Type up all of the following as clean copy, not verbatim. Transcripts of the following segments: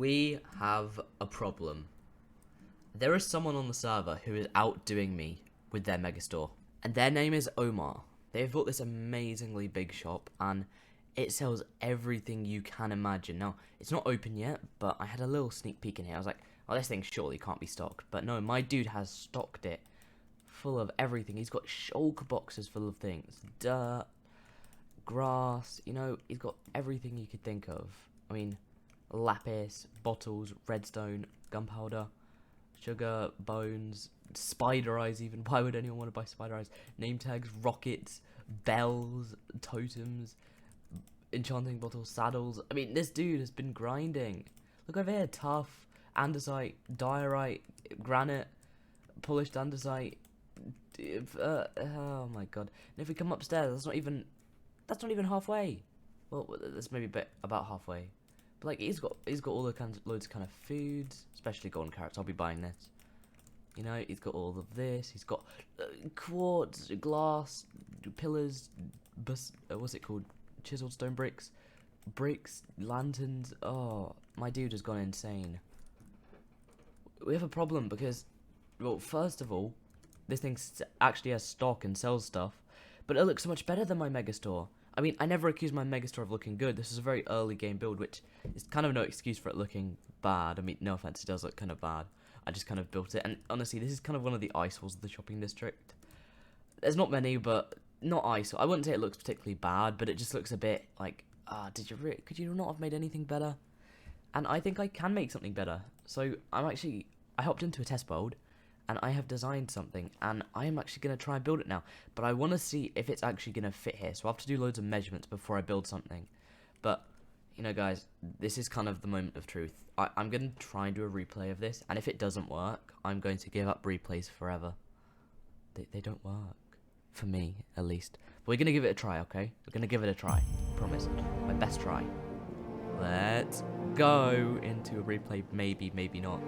We have a problem. There is someone on the server who is outdoing me with their Megastore, and their name is Omar. They've built this amazingly big shop, and it sells everything you can imagine. Now, it's not open yet, but I had a little sneak peek in here. I was like, oh, this thing surely can't be stocked. But no, my dude has stocked it full of everything. He's got shulk boxes full of things. Dirt, grass, he's got everything you could think of. I mean, lapis, bottles, redstone, gunpowder, sugar, bones, spider eyes even. Why would anyone want to buy spider eyes? Name tags, rockets, bells, totems, enchanting bottles, saddles. I mean, this dude has been grinding. Look over here, tough, andesite, diorite, granite, polished andesite. Oh my god. And if we come upstairs, that's not even halfway. Well, that's maybe about halfway. But like, he's got all the loads of kind of foods, especially golden carrots. I'll be buying this. He's got all of this. He's got quartz, glass, pillars, what's it called? Chiseled stone bricks, lanterns. Oh, my dude has gone insane. We have a problem because, well, first of all, this thing actually has stock and sells stuff, but it looks so much better than my Megastore. I mean, I never accused my Megastore of looking good. This is a very early game build, which is kind of no excuse for it looking bad. I mean, no offense, it does look kind of bad. I just kind of built it, and honestly, this is kind of one of the eyesores of the shopping district. There's not many, but not eyesore. I wouldn't say it looks particularly bad, but it just looks a bit like, could you not have made anything better? And I think I can make something better. So I hopped into a test build, and I have designed something, and I am actually going to try and build it now. But I want to see if it's actually going to fit here, so I have to do loads of measurements before I build something. But, guys, this is kind of the moment of truth. I'm going to try and do a replay of this, and if it doesn't work, I'm going to give up replays forever. They don't work. For me, at least. But we're going to give it a try, okay? We're going to give it a try. Promise. My best try. Let's go into a replay. Maybe, maybe not.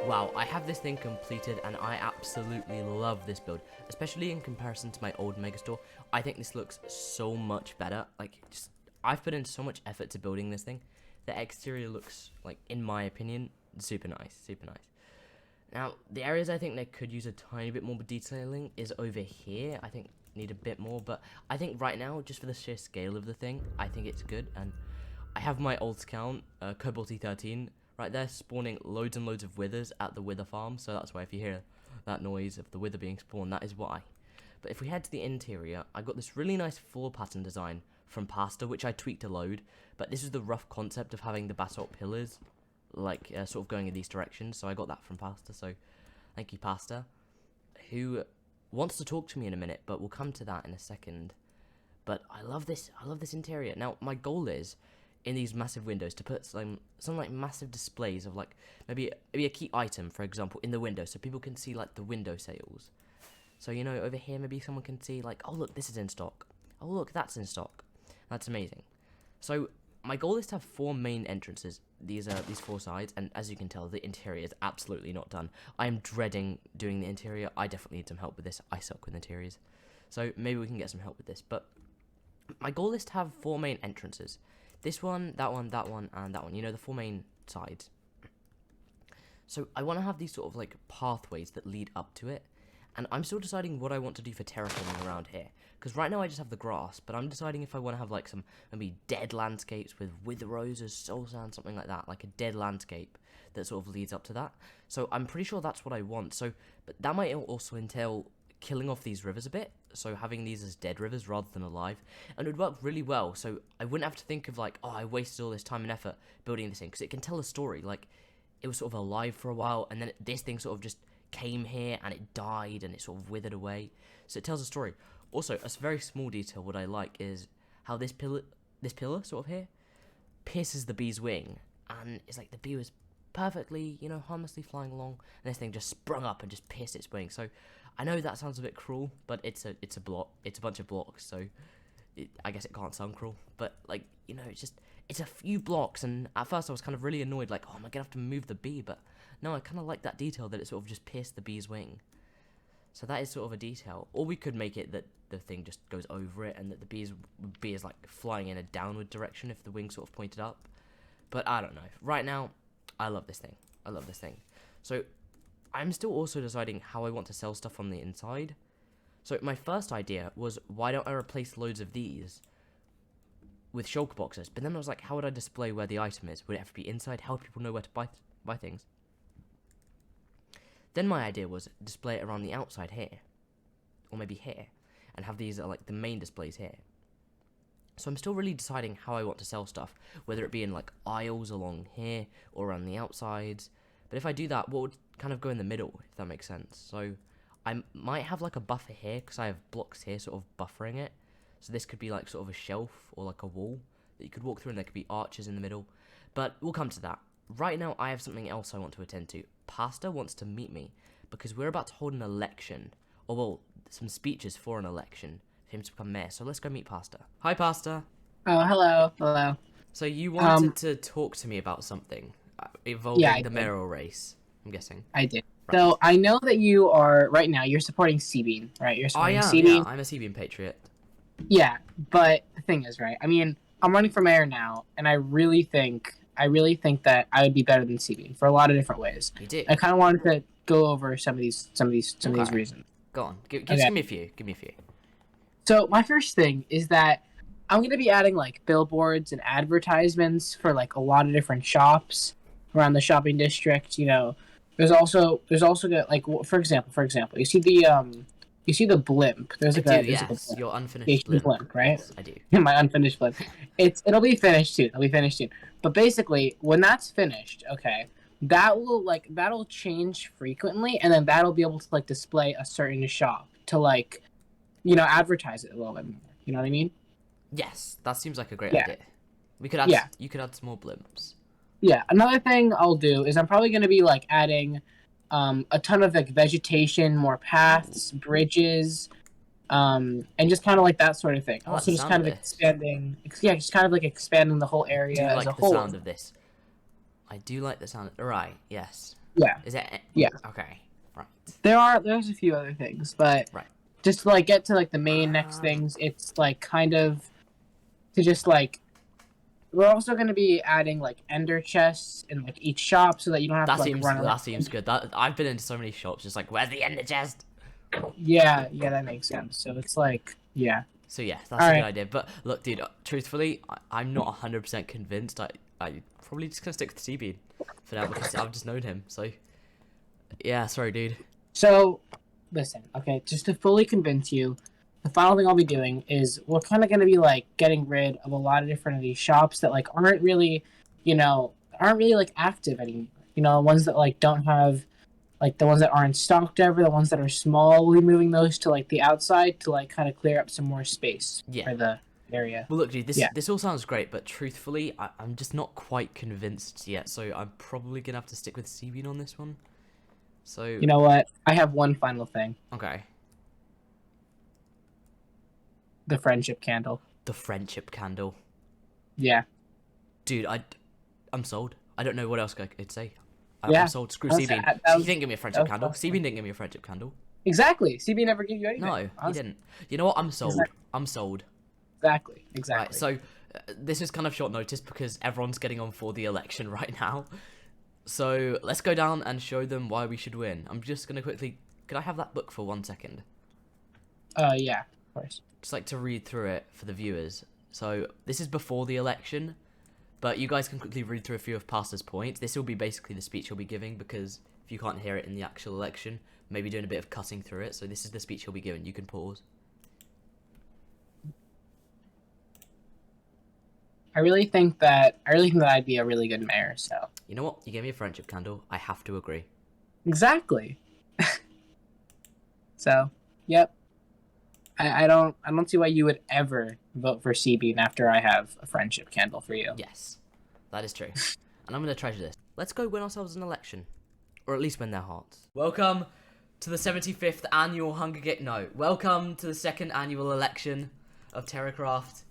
Wow, I have this thing completed, and I absolutely love this build, especially in comparison to my old Megastore. I think this looks so much better. I've put in so much effort to building this thing. The exterior looks, in my opinion, super nice, super nice. Now, the areas I think they could use a tiny bit more detailing is over here. I think need a bit more, but I think right now, just for the sheer scale of the thing, I think it's good. And I have my old account, Cobalt13, right there, spawning loads and loads of withers at the wither farm. So that's why if you hear that noise of the wither being spawned, that is why. But if we head to the interior, I got this really nice floor pattern design from Pasta, which I tweaked a load. But this is the rough concept of having the basalt pillars, sort of going in these directions. So I got that from Pasta, so thank you, Pasta, who wants to talk to me in a minute, but we'll come to that in a second. But I love this interior. Now, my goal is, in these massive windows, to put some massive displays of maybe a key item, for example, in the window, so people can see the window sales. So over here maybe someone can see oh look, this is in stock. Oh look, that's in stock. That's amazing. So my goal is to have 4 main entrances these four sides, and as you can tell, the interior is absolutely not done. I am dreading doing the interior. I definitely need some help with this. I suck with interiors, so maybe we can get some help with this. But my goal is to have 4 main entrances. This one, that one, that one, and that one. You know, the 4 main sides. So I want to have these sort of like pathways that lead up to it. And I'm still deciding what I want to do for terraforming around here. Because right now I just have the grass, but I'm deciding if I want to have like some maybe dead landscapes with wither roses, soul sand, something like that. Like a dead landscape that sort of leads up to that. So I'm pretty sure that's what I want. So, but that might also entail killing off these rivers a bit. So having these as dead rivers rather than alive. And it would work really well. So I wouldn't have to think of like, oh, I wasted all this time and effort building this thing. Because it can tell a story. Like, it was sort of alive for a while, and then this thing sort of just came here and it died and it sort of withered away. So it tells a story. Also, a very small detail what I like is how this pillar sort of here pierces the bee's wing, and it's like the bee was perfectly, you know, harmlessly flying along, and this thing just sprung up and just pierced its wing. So I know that sounds a bit cruel, but it's a bunch of blocks, so I guess it can't sound cruel. But like, you know, it's a few blocks, and at first I was kind of really annoyed, like, oh, am I gonna have to move the bee? But no, I kind of like that detail that it sort of just pierced the bee's wing. So that is sort of a detail. Or we could make it that the thing just goes over it, and that the bee is like flying in a downward direction if the wing sort of pointed up. But I don't know. Right now, I love this thing. I love this thing. So I'm still also deciding how I want to sell stuff on the inside. So my first idea was, why don't I replace loads of these with shulker boxes? But then I was like, how would I display where the item is? Would it have to be inside? How would people know where to buy things? Then my idea was display it around the outside here, or maybe here, and have these like the main displays here. So I'm still really deciding how I want to sell stuff, whether it be in like aisles along here or around the outsides. But if I do that, what would kind of go in the middle, if that makes sense? So I might have like a buffer here, because I have blocks here sort of buffering it. So this could be like sort of a shelf or like a wall that you could walk through, and there could be arches in the middle. But we'll come to that. Right now, I have something else I want to attend to. Pasta wants to meet me because we're about to hold an election, or well, some speeches for an election for him to become mayor. So let's go meet Pasta. Hi, Pasta. Oh, hello. So you wanted to talk to me about something involving Yeah, I the did. mayoral race, I'm guessing. I did. Right. So I know that you are right now. You're supporting Seabean, right? You're I supporting am, yeah. Seabean. I'm a CBN patriot. Yeah, but the thing is, right? I mean, I'm running for mayor now, and I really think that I would be better than Seabean for a lot of different ways. You do. I kind of wanted to go over some of these reasons. Go on. Just Okay. give me a few. Give me a few. So my first thing is that I'm gonna be adding like billboards and advertisements for like a lot of different shops around the shopping district. You know, there's also got like for example, you see the blimp. There's like I a do, there's like a yes. blimp. Your unfinished Station blimp. right? Yes, I do. My unfinished blimp. It'll be finished soon. It'll be finished soon. But basically, when that's finished, okay, that'll change frequently, and then that'll be able to like display a certain shop to like, you know, advertise it a little bit more. You know what I mean? Yes, that seems like a great Yeah. idea. We could add. Yeah. You could add some more blimps. Yeah. Another thing I'll do is I'm probably gonna be like adding, a ton of like vegetation, more paths, bridges, and just kind of like that sort of thing. I like Also, the just sound kind of of this. expanding. Yeah, just kind of like expanding the whole I area do as like a the whole. sound of this. I do like the sound. Right. Yes. Yeah. Is it? Yeah. Okay. Right. There's a few other things, but Right. just to like get to like the main next things, it's like kind of to just like we're also going to be adding like ender chests in like each shop so that you don't have That to like seems run around. that seems good. That I've been into so many shops, just like, where's the ender chest? Yeah, that makes sense. So it's like, yeah. So yeah, that's a All good right. idea. But look, dude, truthfully, I'm not 100% convinced. I probably just gonna stick with CB for now because I've just known him. So yeah, sorry, dude. So listen, okay, just to fully convince you, the final thing I'll be doing is we're kind of going to be like getting rid of a lot of different of these shops that like aren't really, like active anymore. You know, ones that like don't have like the ones that aren't stocked ever, the ones that are small, we'll be moving those to like the outside to like kind of clear up some more space Yeah. for the area. Well, look, dude, Yeah. this all sounds great, but truthfully, I'm just not quite convinced yet. So I'm probably gonna have to stick with CB on this one. So You know what? I have one final thing. okay, The friendship candle. the friendship candle. Yeah. Dude, I'm sold. I don't know what else I could say. Yeah, I'm sold. Screw that was- Seabean. that He was- didn't give me a that friendship was candle. awesome. Seabean didn't give me a friendship candle. Exactly. CB never gave you anything. No, he Honestly. didn't. You know what? I'm sold. Exactly. I'm sold. Exactly. Right, so this is kind of short notice because everyone's getting on for the election right now. So let's go down and show them why we should win. I'm just going to quickly... Could I have that book for 1 second? Yeah, of course. Just like to read through it for the viewers. So this is before the election, but you guys can quickly read through a few of Pastor's points. This will be basically the speech he'll be giving because if you can't hear it in the actual election, maybe doing a bit of cutting through it. So this is the speech he'll be giving. You can pause. I really think that I'd be a really good mayor. So You know what? You gave me a friendship candle. I have to agree. exactly. So, yep. I don't see why you would ever vote for CB after I have a friendship candle for you. Yes, that is true. And I'm going to treasure this. Let's go win ourselves an election. Or at least win their hearts. Welcome to the 75th annual Hunger Games. No, welcome to the 2nd annual election of Terracraft.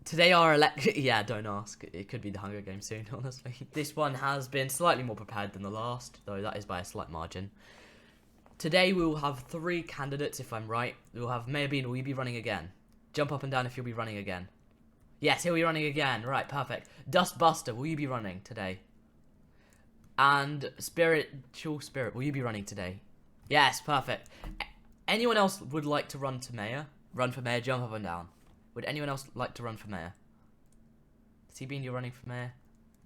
Today our election... Yeah, don't ask. It could be the Hunger Games soon, honestly. This one has been slightly more prepared than the last, though that is by a slight margin. Today we will have 3 candidates, if I'm right. We'll have Mayor Bean, will you be running again? Jump up and down if you'll be running again. Yes, he'll be running again. Right, perfect. Dustbuster, will you be running today? And Spiritual Spirit, will you be running today? Yes, perfect. Anyone else would like to run for mayor, jump up and down. Would anyone else like to run for mayor? Seabean, you're running for mayor?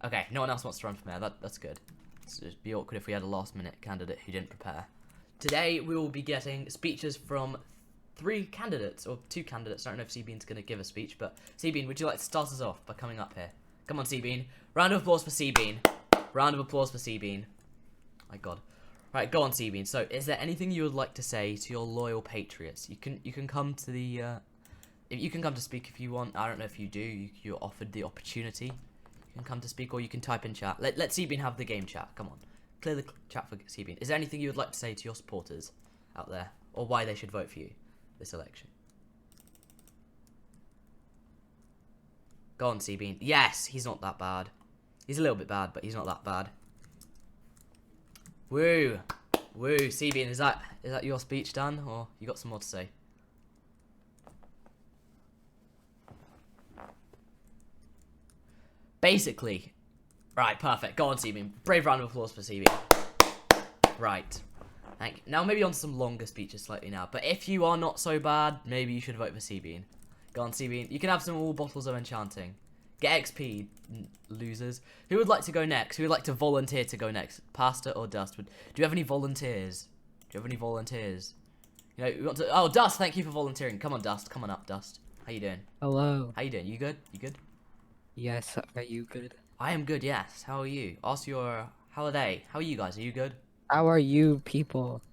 Okay, no one else wants to run for mayor. That's good. It'd be awkward if we had a last-minute candidate who didn't prepare. Today, we will be getting speeches from 3 candidates, or 2 candidates. I don't know if Seabean's going to give a speech, but Seabean, would you like to start us off by coming up here? Come on, Seabean. Round of applause for Seabean. Round of applause for Seabean. My God. Right, go on, Seabean. So, is there anything you would like to say to your loyal patriots? You can come to the... you can come to speak if you want. I don't know if you do. You're offered the opportunity. You can come to speak, or you can type in chat. Let Seabean have the game chat. Come on. Clear the chat for Seabean. Is there anything you would like to say to your supporters out there, or why they should vote for you this election? Go on, Seabean. Yes, he's not that bad. He's a little bit bad, but he's not that bad. Woo, woo, Seabean. Is that your speech done, or you got some more to say? Basically, right, perfect. Go on, Seabean. Brave round of applause for Seabean. Right. Thank you. Now, maybe on some longer speeches slightly now. But if you are not so bad, maybe you should vote for Seabean. Go on, Seabean. You can have some all bottles of enchanting. Get XP, losers. Who would like to go next? Who would like to volunteer to go next? Pastor or Dust? Do you have any volunteers? Do you have any volunteers? You know, we want to... Oh, Dust, thank you for volunteering. Come on, Dust. Come on up, Dust. How you doing? Hello. How you doing? You good? You good? Yes, are you good? I am good, yes. How are you? Ask your... How are they? How are you guys? Are you good? How are you people?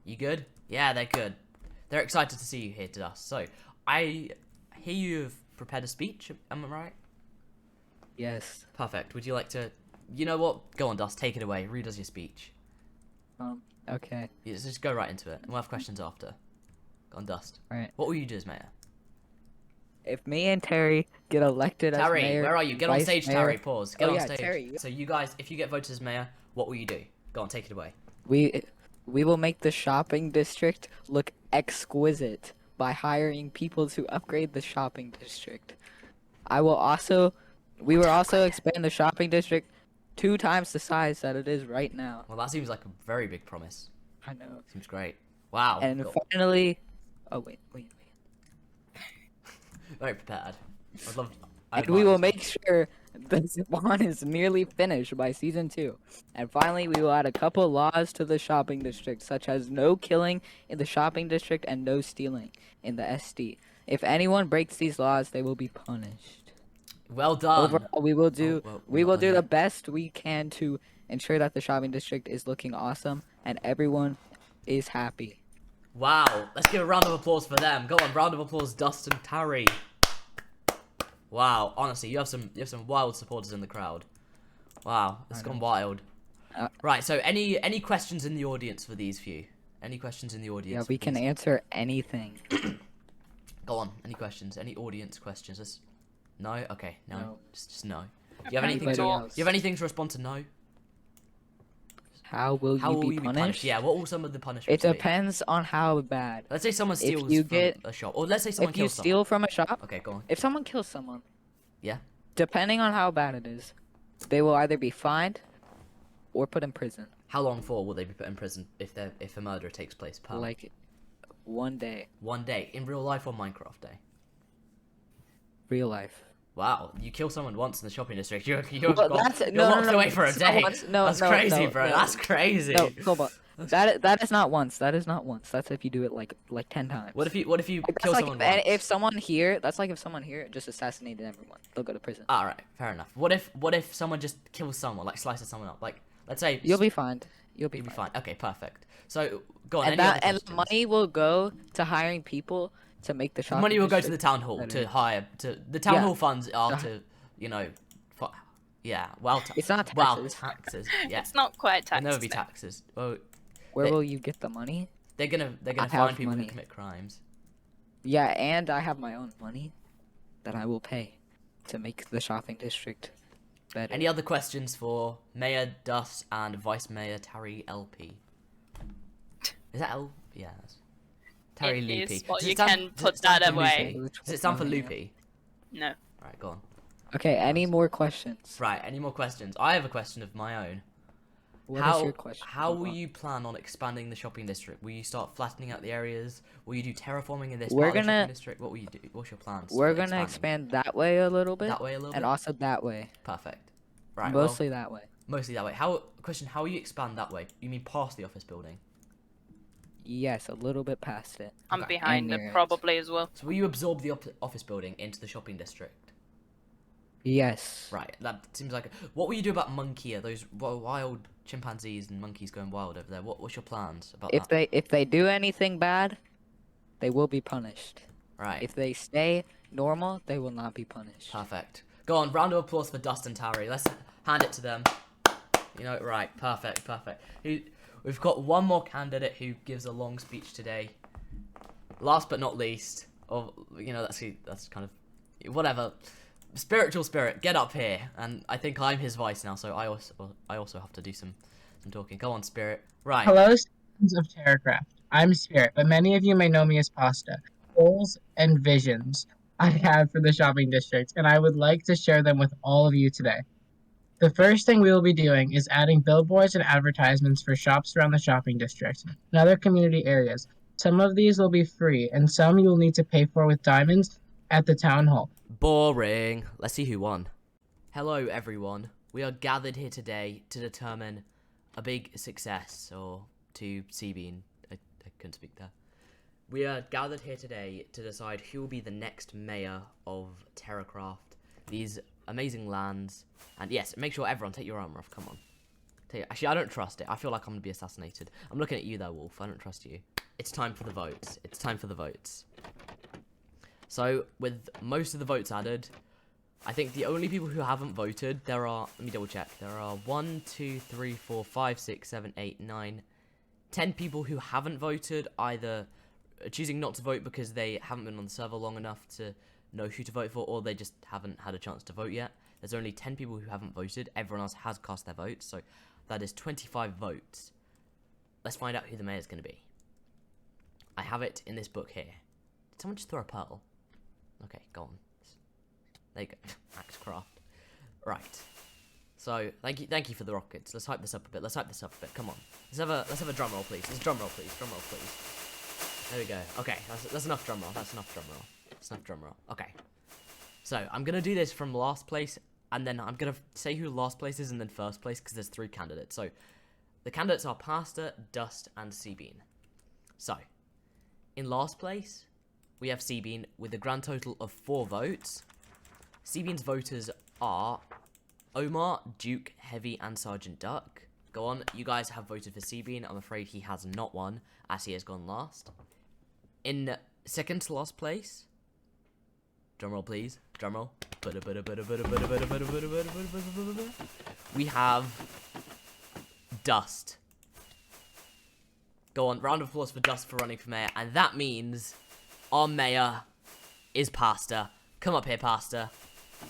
You good? Yeah, they're good. They're excited to see you here to us. So, I hear you've prepared a speech, am I right? Yes. Perfect. Would you like to... You know what? Go on, Dust. Take it away. Read us your speech. Okay. Yeah, just go right into it. And we'll have questions after. Go on, Dust. Alright. What will you do as mayor? If me and Terry get elected as Terry, mayor... where are you? Get on vice stage, mayor- Terry. Pause. Get Oh, on yeah, stage. Terry. So you guys, if you get voted as mayor, what will you do? Go on, take it away. We will make the shopping district look exquisite by hiring people to upgrade the shopping district. We will also expand the shopping district 2 times the size that it is right now. Well, that seems like a very big promise. I know. Seems great. Wow. And Cool. finally... Oh, wait. Very prepared. I'd love... And we will make sure the spawn is nearly finished by season 2. And finally, we will add a couple laws to the shopping district, such as no killing in the shopping district and no stealing in the SD. If anyone breaks these laws, they will be punished. Well done. Overall, we will do we're not done the yet. best we can to ensure that the shopping district is looking awesome and everyone is happy. Wow. Let's give a round of applause for them. Go on, round of applause, Dust and Terry. Wow. Honestly, you have some wild supporters in the crowd. Wow, it's gone wild. Right. So, any questions in the audience for these few? Any questions in the audience? Yeah, we can answer anything. Go on. Any questions? Any audience questions? No. Okay. No. No. Just no. you have anything to? Anybody else? You have anything to respond to? No. How will How you will be you be punished? punished? Yeah. What will some of the It punishments be? depends on how bad. Let's say someone steals you from get- a shop, or let's say someone If you kills someone. steal from a shop, Okay, go on. if someone kills someone, Yeah. depending on how bad it is, they will either be fined or put in prison. How long for will they be put in prison if a murder takes place? Per Like 1 day, 1 day in real life or Minecraft day? real life. Wow, you kill someone once in the shopping district, you're Well, gone, that's- you're no, no, locked no, away for a it's not day. once. No, That's no, crazy, no, bro. no. That's crazy. No, hold on. That is not once. That is not once. That's if you do it like 10 times. What if you Like, kill that's someone like once? if someone here, that's like if someone here just assassinated everyone, they'll go to prison. All right, fair enough. What if someone just kills someone, like slices someone up? Like, let's say You'll be fined. You'll be you'll be fine. fine. Okay, perfect. So go on. And Any other and the questions? money will go to hiring people to make the The shopping money will go to the district town hall better. to hire to the town Yeah. hall funds are Uh-huh. to yeah well It's not well taxes. taxes yeah It's not quite there'll taxes. never be no. taxes. Well, Where they- will you get the money? they're gonna I find have people who money. commit crimes. Yeah, and I have my own money that I will pay to make the shopping district better. Any other questions for Mayor Dust and Vice Mayor Terry LP? Is that L? Yeah. Terry It Loopy. is, but Does it you stand- can does it put stand that for away. Loopy? Does it stand for Yeah. Loopy? No. Right, go on. Okay, any more questions? Right, any more questions? I have a question of my own. What is how your question? how Go will on. you plan on expanding the shopping district? Will you start flattening out the areas? Will you do terraforming in this We're part of the gonna- shopping district? What will you do? What's your plans? We're for gonna expanding? expand that way a little bit, That way a little and bit. also that way. Perfect. Right. Mostly that way. Well, mostly that way. Question? How will you expand that way? You mean past the office building? Yes, a little bit past it. I'm Okay. behind And it near it. probably as well. So will you absorb the office building into the shopping district? Yes. Right. That seems like. What will you do about monkey? Those wild chimpanzees and monkeys going wild over there? What's your plans about If they do anything bad, they will be punished. that? Right. If they stay normal, they will not be punished. Perfect. Go on, round of applause for Dust and Tarry. Let's hand it to them. You know, right, perfect. We've got one more candidate who gives a long speech today. Last but not least, or that's kind of whatever. Spiritual spirit, get up here. And I think I'm his vice now, so I also have to do some talking. Go on, spirit. Right. Hello, citizens of Terracraft. I'm Spirit, but many of you may know me as Pasta. Goals and visions I have for the shopping district, and I would like to share them with all of you today. The first thing we will be doing is adding billboards and advertisements for shops around the shopping district and other community areas. Some of these will be free, and some you will need to pay for with diamonds at the town hall. Boring. Let's see who won. Hello, everyone. We are gathered here today to determine a big success, or to Seabean. I couldn't speak there. We are gathered here today to decide who will be the next mayor of Terracraft, these amazing lands. And yes, make sure everyone take your armor off. Come on. Actually, I don't trust it. I feel like I'm going to be assassinated. I'm looking at you there, Wolf. I don't trust you. It's time for the votes. It's time for the votes. So, with most of the votes added, I think the only people who haven't voted, there are, let me double check, there are 1, 2, 3, 4, 5, 6, 7, 8, 9, 10 people who haven't voted, either choosing not to vote because they haven't been on the server long enough to know who to vote for, or they just haven't had a chance to vote yet. There's only 10 people who haven't voted, everyone else has cast their votes, so that is 25 votes. Let's find out who the mayor's going to be. I have it in this book here. Did someone just throw a pearl? Okay, go on. There you go. Max Craft. Right. So, thank you for the rockets. Let's hype this up a bit. Come on. Let's have a drum roll, please. Drum roll, please. There we go. Okay, that's enough drum roll. That's enough drum roll. Okay. So, I'm gonna do this from last place, and then I'm gonna say who last place is and then first place, because there's 3 candidates. So, the candidates are Pasta, Dust, and Seabean. So, in last place, we have Seabean with a grand total of 4 votes. Seabean's voters are Omar, Duke, Heavy, and Sergeant Duck. Go on, you guys have voted for Seabean. I'm afraid he has not won, as he has gone last. In second to last place, drumroll please, drumroll. We have Dust. Go on, round of applause for Dust for running for mayor, and that means our mayor is Pasta. Come up here, Pasta.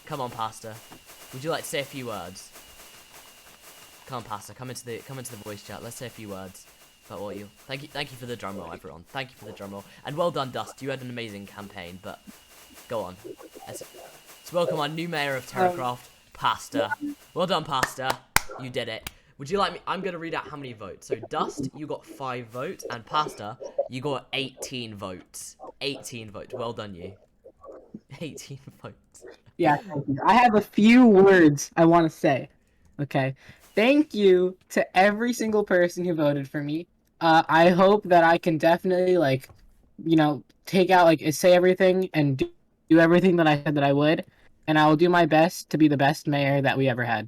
Come on, Pasta. would you like to say a few words? Come on, Pasta, come into the voice chat. Let's say a few words about what you. Thank you for the drum roll, everyone. Thank you for the drum roll, and well done, Dust. You had an amazing campaign, but go on. Let's welcome our new mayor of Terracraft, Pasta. Well done, Pasta. You did it. Would you like me? I'm going to read out how many votes. So, Dust, you got 5 votes. And Pasta, you got 18 votes. 18 votes. Well done, you. 18 votes. Yeah, thank you. I have a few words I want to say. Okay. Thank you to every single person who voted for me. I hope that I can definitely, like, take out, like, say everything and do everything that I said that I would. And I will do my best to be the best mayor that we ever had.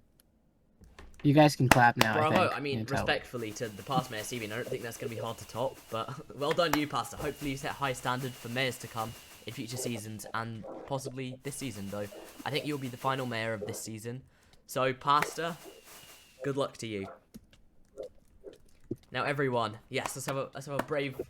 You guys can clap now. Bravo. I think. Respectfully to the past mayor, Steven, I don't think that's going to be hard to top. But well done, you, Pasta. Hopefully you set high standard for mayors to come in future seasons, and possibly this season, though. I think you'll be the final mayor of this season. So, Pasta, good luck to you. Now, everyone, yes, let's have a brave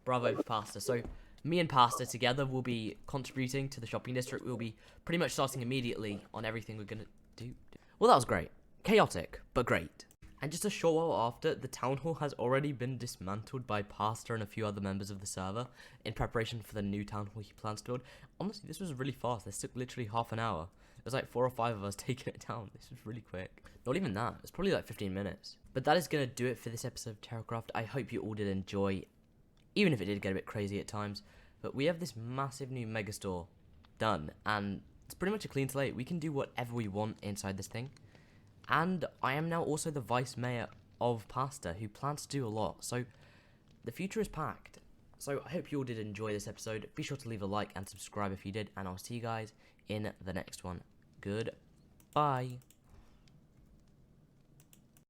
bravo for Pasta. So, me and Pasta together will be contributing to the shopping district. We'll be pretty much starting immediately on everything we're going to do. Well, that was great. Chaotic, but great. And just a short while after, the town hall has already been dismantled by Pasta and a few other members of the server in preparation for the new town hall he plans to build. Honestly, this was really fast. This took literally half an hour. It was like 4 or 5 of us taking it down. This was really quick. Not even that. It's probably like 15 minutes. But that is going to do it for this episode of Terracraft. I hope you all did enjoy, even if it did get a bit crazy at times. But we have this massive new Megastore done, and it's pretty much a clean slate. We can do whatever we want inside this thing. And I am now also the vice mayor of Pasta, who plans to do a lot. So the future is packed. So I hope you all did enjoy this episode. Be sure to leave a like and subscribe if you did. And I'll see you guys in the next one. Goodbye.